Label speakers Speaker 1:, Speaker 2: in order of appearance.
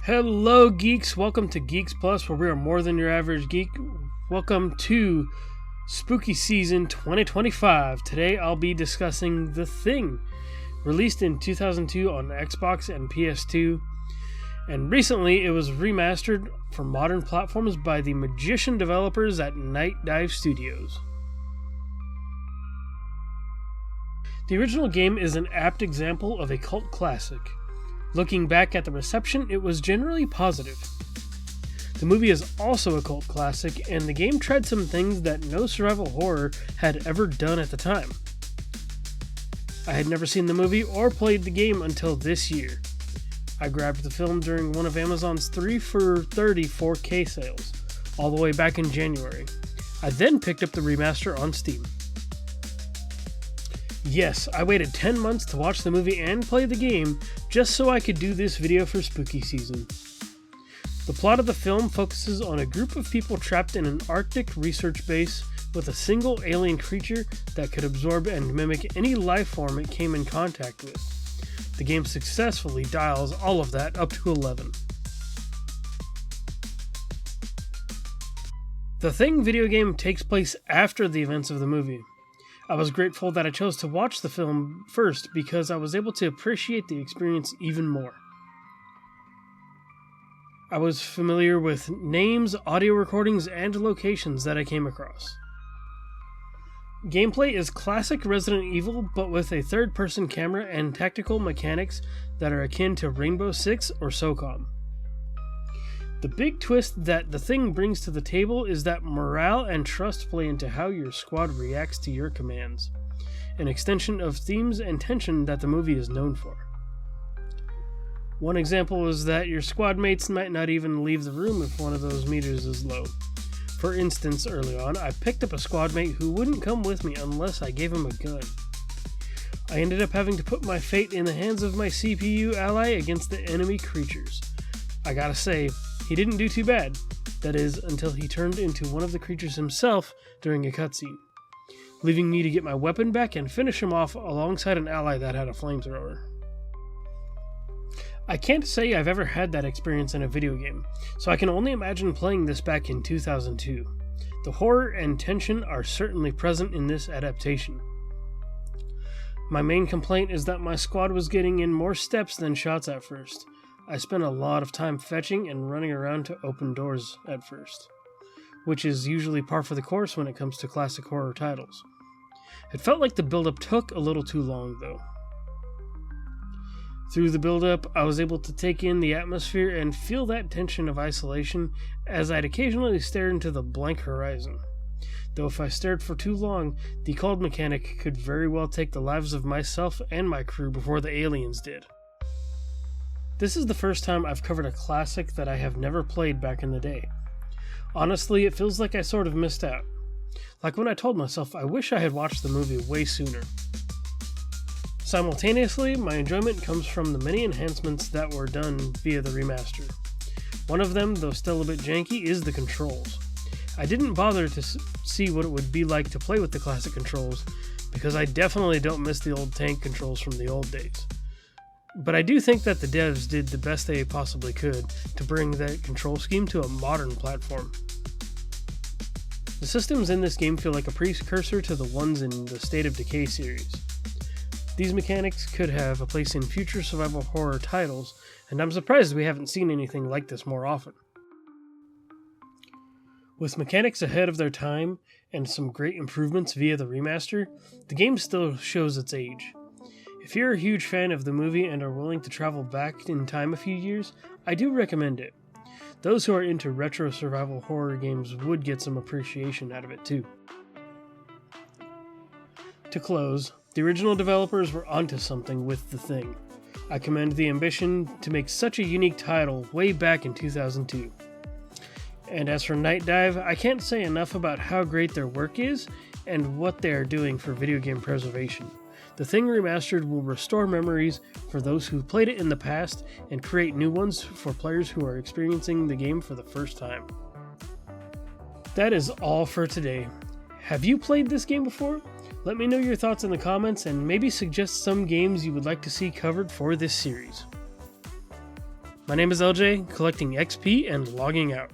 Speaker 1: Hello geeks, welcome to Geeks Plus, where we are more than your average geek. Welcome to Spooky Season 2025. Today I'll be discussing The Thing, released in 2002 on Xbox and PS2, and recently it was remastered for modern platforms by the Magician developers at Nightdive Studios. The original game is an apt example of a cult classic. Looking back at the reception, it was generally positive. The movie is also a cult classic, and the game tried some things that no survival horror had ever done at the time. I had never seen the movie or played the game until this year. I grabbed the film during one of Amazon's 3 for $30 4K sales, all the way back in January. I then picked up the remaster on Steam. Yes, I waited 10 months to watch the movie and play the game just so I could do this video for Spooky Season. The plot of the film focuses on a group of people trapped in an Arctic research base with a single alien creature that could absorb and mimic any life form it came in contact with. The game successfully dials all of that up to 11. The Thing video game takes place after the events of the movie. I was grateful that I chose to watch the film first because I was able to appreciate the experience even more. I was familiar with names, audio recordings, and locations that I came across. Gameplay is classic Resident Evil, but with a third-person camera and tactical mechanics that are akin to Rainbow Six or SOCOM. The big twist that The Thing brings to the table is that morale and trust play into how your squad reacts to your commands, an extension of themes and tension that the movie is known for. One example is that your squad mates might not even leave the room if one of those meters is low. For instance, early on, I picked up a squad mate who wouldn't come with me unless I gave him a gun. I ended up having to put my fate in the hands of my CPU ally against the enemy creatures. I gotta say, he didn't do too bad, that is, until he turned into one of the creatures himself during a cutscene, leaving me to get my weapon back and finish him off alongside an ally that had a flamethrower. I can't say I've ever had that experience in a video game, so I can only imagine playing this back in 2002. The horror and tension are certainly present in this adaptation. My main complaint is that my squad was getting in more steps than shots at first. I spent a lot of time fetching and running around to open doors at first, which is usually par for the course when it comes to classic horror titles. It felt like the build-up took a little too long, though. Through the build-up, I was able to take in the atmosphere and feel that tension of isolation as I'd occasionally stare into the blank horizon. Though if I stared for too long, the cold mechanic could very well take the lives of myself and my crew before the aliens did. This is the first time I've covered a classic that I have never played back in the day. Honestly, it feels like I sort of missed out. Like when I told myself I wish I had watched the movie way sooner. Simultaneously, my enjoyment comes from the many enhancements that were done via the remaster. One of them, though still a bit janky, is the controls. I didn't bother to see what it would be like to play with the classic controls, because I definitely don't miss the old tank controls from the old days. But I do think that the devs did the best they possibly could to bring that control scheme to a modern platform. The systems in this game feel like a precursor to the ones in the State of Decay series. These mechanics could have a place in future survival horror titles, and I'm surprised we haven't seen anything like this more often. With mechanics ahead of their time and some great improvements via the remaster, the game still shows its age. If you're a huge fan of the movie and are willing to travel back in time a few years, I do recommend it. Those who are into retro survival horror games would get some appreciation out of it too. To close, the original developers were onto something with The Thing. I commend the ambition to make such a unique title way back in 2002. And as for Nightdive, I can't say enough about how great their work is and what they are doing for video game preservation. The Thing Remastered will restore memories for those who played it in the past and create new ones for players who are experiencing the game for the first time. That is all for today. Have you played this game before? Let me know your thoughts in the comments and maybe suggest some games you would like to see covered for this series. My name is LJ, collecting XP and logging out.